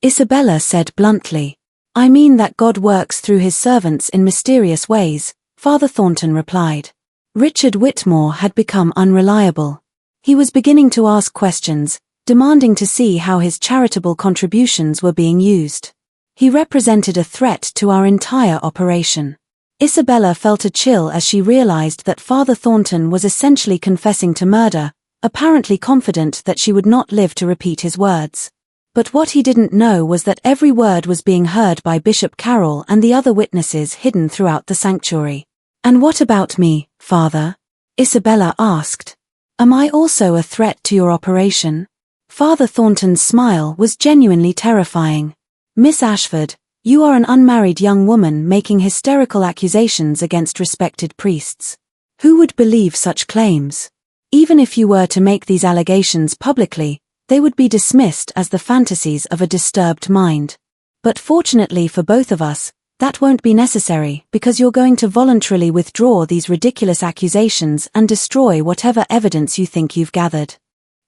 Speaker 1: Isabella said bluntly. "I mean that God works through his servants in mysterious ways," Father Thornton replied. Richard Whitmore had become unreliable. He was beginning to ask questions, demanding to see how his charitable contributions were being used. He represented a threat to our entire operation. Isabella felt a chill as she realized that Father Thornton was essentially confessing to murder, apparently confident that she would not live to repeat his words. But what he didn't know was that every word was being heard by Bishop Carroll and the other witnesses hidden throughout the sanctuary. "And what about me, Father?" Isabella asked. "Am I also a threat to your operation?" Father Thornton's smile was genuinely terrifying. "Miss Ashford, you are an unmarried young woman making hysterical accusations against respected priests. Who would believe such claims? Even if you were to make these allegations publicly, they would be dismissed as the fantasies of a disturbed mind. But fortunately for both of us, that won't be necessary because you're going to voluntarily withdraw these ridiculous accusations and destroy whatever evidence you think you've gathered."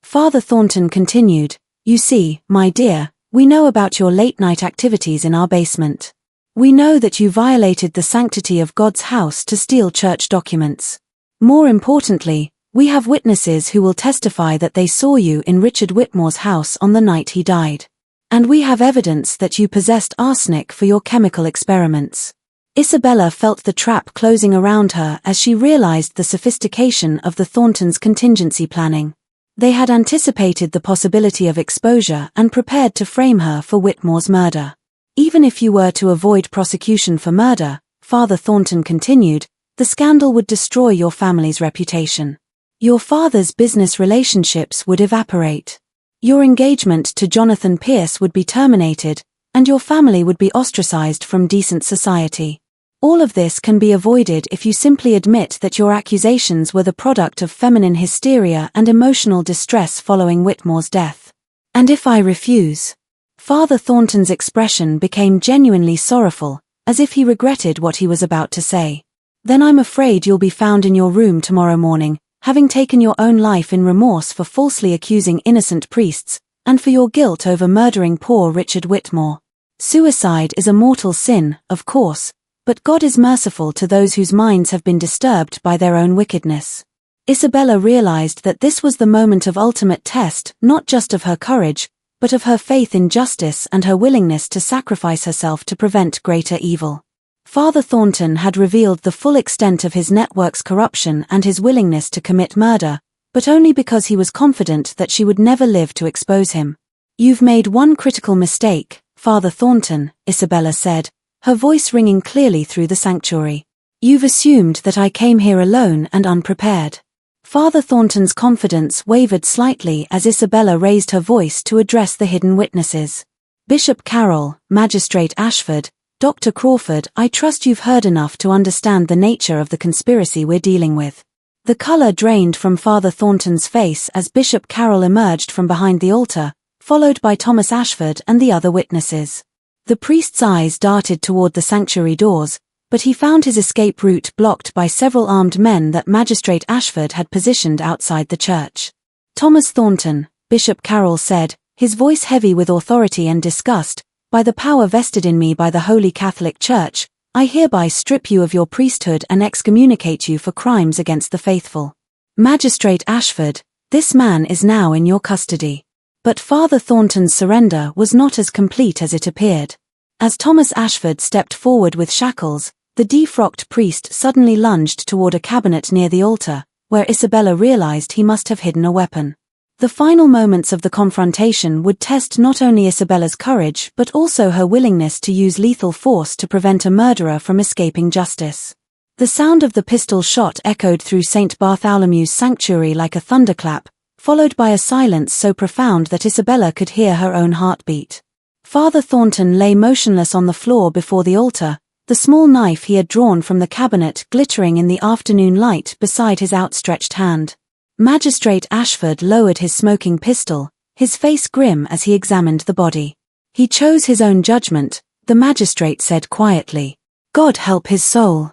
Speaker 1: Father Thornton continued, "You see, my dear, we know about your late-night activities in our basement. We know that you violated the sanctity of God's house to steal church documents. More importantly, we have witnesses who will testify that they saw you in Richard Whitmore's house on the night he died. And we have evidence that you possessed arsenic for your chemical experiments." Isabella felt the trap closing around her as she realized the sophistication of the Thorntons' contingency planning. They had anticipated the possibility of exposure and prepared to frame her for Whitmore's murder. "Even if you were to avoid prosecution for murder," Father Thornton continued, "the scandal would destroy your family's reputation. Your father's business relationships would evaporate. Your engagement to Jonathan Pierce would be terminated, and your family would be ostracized from decent society. All of this can be avoided if you simply admit that your accusations were the product of feminine hysteria and emotional distress following Whitmore's death." "And if I refuse?" Father Thornton's expression became genuinely sorrowful, as if he regretted what he was about to say. "Then I'm afraid you'll be found in your room tomorrow morning, having taken your own life in remorse for falsely accusing innocent priests, and for your guilt over murdering poor Richard Whitmore. Suicide is a mortal sin, of course, but God is merciful to those whose minds have been disturbed by their own wickedness." Isabella realized that this was the moment of ultimate test, not just of her courage, but of her faith in justice and her willingness to sacrifice herself to prevent greater evil. Father Thornton had revealed the full extent of his network's corruption and his willingness to commit murder, but only because he was confident that she would never live to expose him. "You've made one critical mistake, Father Thornton," Isabella said, her voice ringing clearly through the sanctuary. "You've assumed that I came here alone and unprepared." Father Thornton's confidence wavered slightly as Isabella raised her voice to address the hidden witnesses. "Bishop Carroll, Magistrate Ashford, Dr. Crawford, I trust you've heard enough to understand the nature of the conspiracy we're dealing with." The color drained from Father Thornton's face as Bishop Carroll emerged from behind the altar, followed by Thomas Ashford and the other witnesses. The priest's eyes darted toward the sanctuary doors, but he found his escape route blocked by several armed men that Magistrate Ashford had positioned outside the church. "Thomas Thornton," Bishop Carroll said, his voice heavy with authority and disgust, "by the power vested in me by the Holy Catholic Church, I hereby strip you of your priesthood and excommunicate you for crimes against the faithful. Magistrate Ashford, this man is now in your custody." But Father Thornton's surrender was not as complete as it appeared. As Thomas Ashford stepped forward with shackles, the defrocked priest suddenly lunged toward a cabinet near the altar, where Isabella realized he must have hidden a weapon. The final moments of the confrontation would test not only Isabella's courage but also her willingness to use lethal force to prevent a murderer from escaping justice. The sound of the pistol shot echoed through St. Bartholomew's sanctuary like a thunderclap, followed by a silence so profound that Isabella could hear her own heartbeat. Father Thornton lay motionless on the floor before the altar, the small knife he had drawn from the cabinet glittering in the afternoon light beside his outstretched hand. Magistrate Ashford lowered his smoking pistol, his face grim as he examined the body. "He chose his own judgment," the magistrate said quietly. "God help his soul."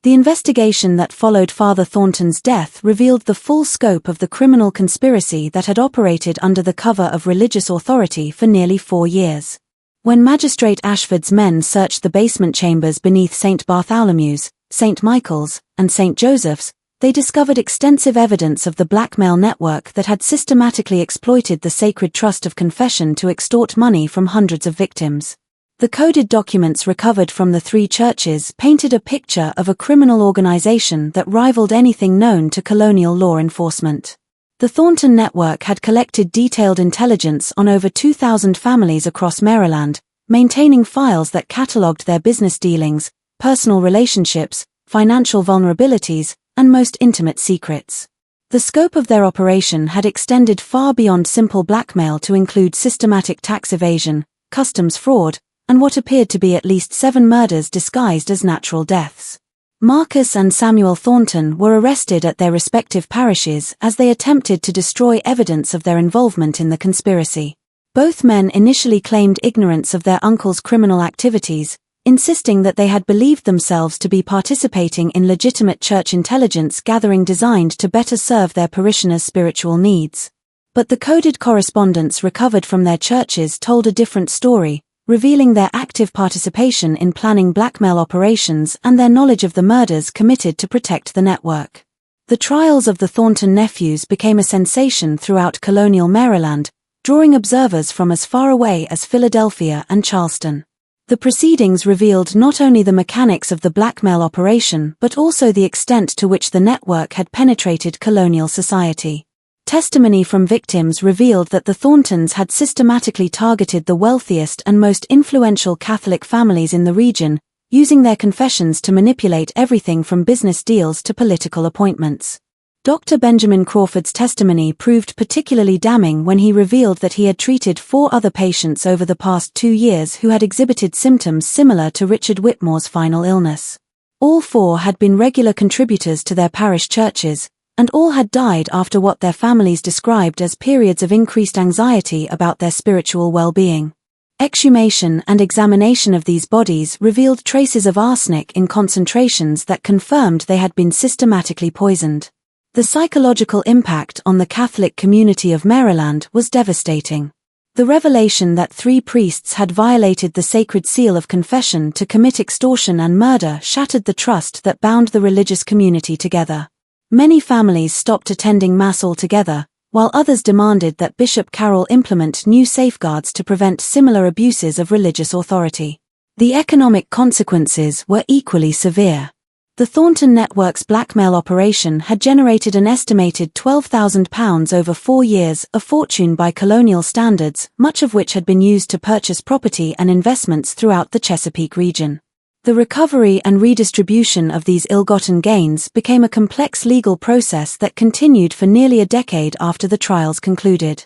Speaker 1: The investigation that followed Father Thornton's death revealed the full scope of the criminal conspiracy that had operated under the cover of religious authority for nearly 4 years. When Magistrate Ashford's men searched the basement chambers beneath St. Bartholomew's, St. Michael's, and St. Joseph's, they discovered extensive evidence of the blackmail network that had systematically exploited the sacred trust of confession to extort money from hundreds of victims. The coded documents recovered from the three churches painted a picture of a criminal organization that rivaled anything known to colonial law enforcement. The Thornton network had collected detailed intelligence on over 2,000 families across Maryland, maintaining files that catalogued their business dealings, personal relationships, financial vulnerabilities, and most intimate secrets. The scope of their operation had extended far beyond simple blackmail to include systematic tax evasion, customs fraud, and what appeared to be at least 7 murders disguised as natural deaths. Marcus and Samuel Thornton were arrested at their respective parishes as they attempted to destroy evidence of their involvement in the conspiracy. Both men initially claimed ignorance of their uncle's criminal activities, insisting that they had believed themselves to be participating in legitimate church intelligence gathering designed to better serve their parishioners' spiritual needs. But the coded correspondence recovered from their churches told a different story, revealing their active participation in planning blackmail operations and their knowledge of the murders committed to protect the network. The trials of the Thornton nephews became a sensation throughout colonial Maryland, drawing observers from as far away as Philadelphia and Charleston. The proceedings revealed not only the mechanics of the blackmail operation but also the extent to which the network had penetrated colonial society. Testimony from victims revealed that the Thorntons had systematically targeted the wealthiest and most influential Catholic families in the region, using their confessions to manipulate everything from business deals to political appointments. Dr. Benjamin Crawford's testimony proved particularly damning when he revealed that he had treated 4 other patients over the past 2 years who had exhibited symptoms similar to Richard Whitmore's final illness. All 4 had been regular contributors to their parish churches, and all had died after what their families described as periods of increased anxiety about their spiritual well-being. Exhumation and examination of these bodies revealed traces of arsenic in concentrations that confirmed they had been systematically poisoned. The psychological impact on the Catholic community of Maryland was devastating. The revelation that 3 priests had violated the sacred seal of confession to commit extortion and murder shattered the trust that bound the religious community together. Many families stopped attending Mass altogether, while others demanded that Bishop Carroll implement new safeguards to prevent similar abuses of religious authority. The economic consequences were equally severe. The Thornton network's blackmail operation had generated an estimated £12,000 over 4 years, a fortune by colonial standards, much of which had been used to purchase property and investments throughout the Chesapeake region. The recovery and redistribution of these ill-gotten gains became a complex legal process that continued for nearly a decade after the trials concluded.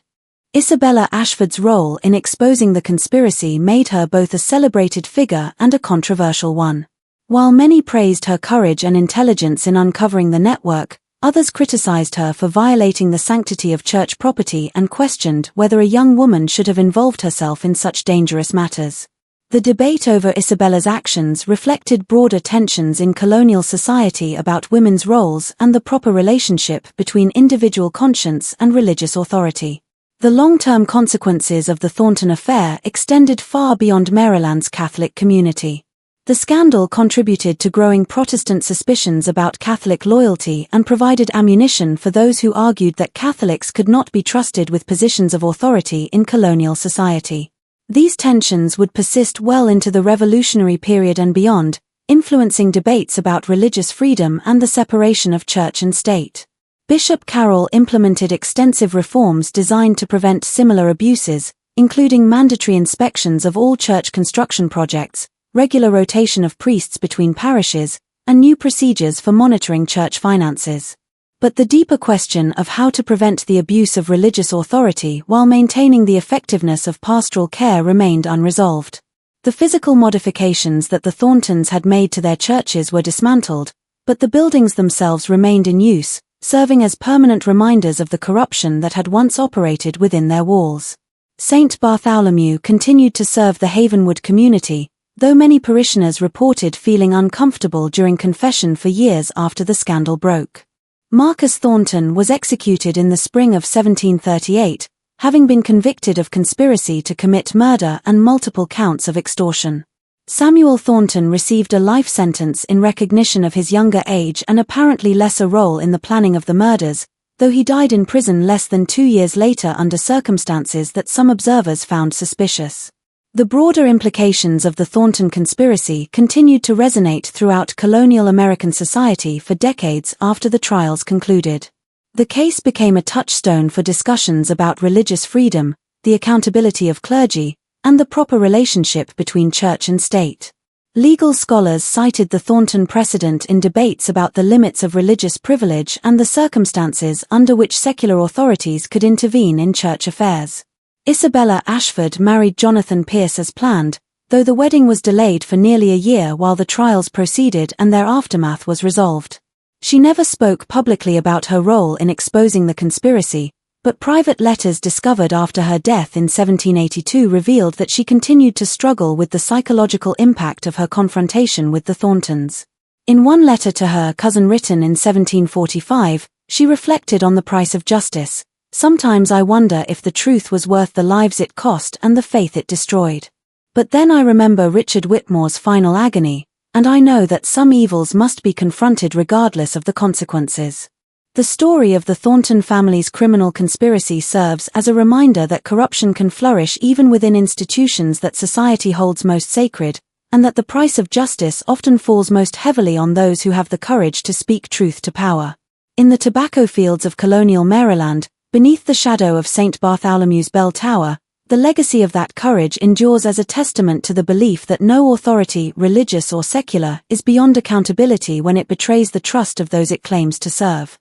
Speaker 1: Isabella Ashford's role in exposing the conspiracy made her both a celebrated figure and a controversial one. While many praised her courage and intelligence in uncovering the network, others criticized her for violating the sanctity of church property and questioned whether a young woman should have involved herself in such dangerous matters. The debate over Isabella's actions reflected broader tensions in colonial society about women's roles and the proper relationship between individual conscience and religious authority. The long-term consequences of the Thornton affair extended far beyond Maryland's Catholic community. The scandal contributed to growing Protestant suspicions about Catholic loyalty and provided ammunition for those who argued that Catholics could not be trusted with positions of authority in colonial society. These tensions would persist well into the Revolutionary period and beyond, influencing debates about religious freedom and the separation of church and state. Bishop Carroll implemented extensive reforms designed to prevent similar abuses, including mandatory inspections of all church construction projects, regular rotation of priests between parishes, and new procedures for monitoring church finances. But the deeper question of how to prevent the abuse of religious authority while maintaining the effectiveness of pastoral care remained unresolved. The physical modifications that the Thorntons had made to their churches were dismantled, but the buildings themselves remained in use, serving as permanent reminders of the corruption that had once operated within their walls. St. Bartholomew continued to serve the Havenwood community, though many parishioners reported feeling uncomfortable during confession for years after the scandal broke. Marcus Thornton was executed in the spring of 1738, having been convicted of conspiracy to commit murder and multiple counts of extortion. Samuel Thornton received a life sentence in recognition of his younger age and apparently lesser role in the planning of the murders, though he died in prison less than 2 years later under circumstances that some observers found suspicious. The broader implications of the Thornton conspiracy continued to resonate throughout colonial American society for decades after the trials concluded. The case became a touchstone for discussions about religious freedom, the accountability of clergy, and the proper relationship between church and state. Legal scholars cited the Thornton precedent in debates about the limits of religious privilege and the circumstances under which secular authorities could intervene in church affairs. Isabella Ashford married Jonathan Pierce as planned, though the wedding was delayed for nearly a year while the trials proceeded and their aftermath was resolved. She never spoke publicly about her role in exposing the conspiracy, but private letters discovered after her death in 1782 revealed that she continued to struggle with the psychological impact of her confrontation with the Thorntons. In one letter to her cousin written in 1745, she reflected on the price of justice. "Sometimes I wonder if the truth was worth the lives it cost and the faith it destroyed. But then I remember Richard Whitmore's final agony, and I know that some evils must be confronted regardless of the consequences." The story of the Thornton family's criminal conspiracy serves as a reminder that corruption can flourish even within institutions that society holds most sacred, and that the price of justice often falls most heavily on those who have the courage to speak truth to power. In the tobacco fields of colonial Maryland, beneath the shadow of St. Bartholomew's Bell Tower, the legacy of that courage endures as a testament to the belief that no authority, religious or secular, is beyond accountability when it betrays the trust of those it claims to serve.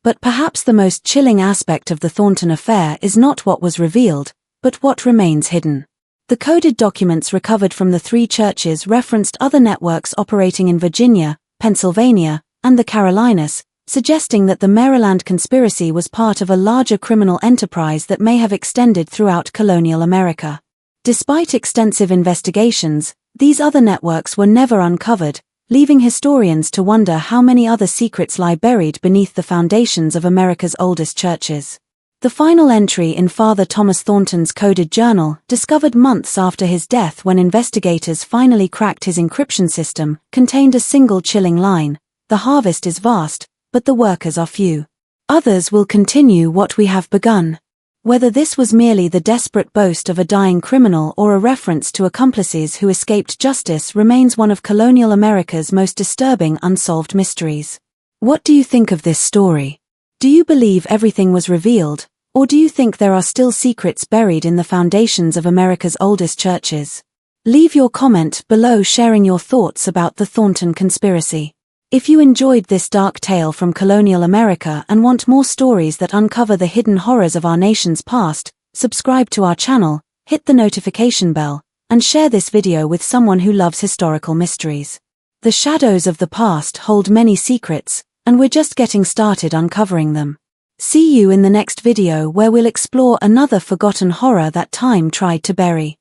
Speaker 1: But perhaps the most chilling aspect of the Thornton affair is not what was revealed, but what remains hidden. The coded documents recovered from the 3 churches referenced other networks operating in Virginia, Pennsylvania, and the Carolinas, suggesting that the Maryland conspiracy was part of a larger criminal enterprise that may have extended throughout colonial America. Despite extensive investigations, these other networks were never uncovered, leaving historians to wonder how many other secrets lie buried beneath the foundations of America's oldest churches. The final entry in Father Thomas Thornton's coded journal, discovered months after his death when investigators finally cracked his encryption system, contained a single chilling line: "The harvest is vast, but the workers are few. Others will continue what we have begun." Whether this was merely the desperate boast of a dying criminal or a reference to accomplices who escaped justice remains one of colonial America's most disturbing unsolved mysteries. What do you think of this story? Do you believe everything was revealed, or do you think there are still secrets buried in the foundations of America's oldest churches? Leave your comment below sharing your thoughts about the Thornton conspiracy. If you enjoyed this dark tale from colonial America and want more stories that uncover the hidden horrors of our nation's past, subscribe to our channel, hit the notification bell, and share this video with someone who loves historical mysteries. The shadows of the past hold many secrets, and we're just getting started uncovering them. See you in the next video where we'll explore another forgotten horror that time tried to bury.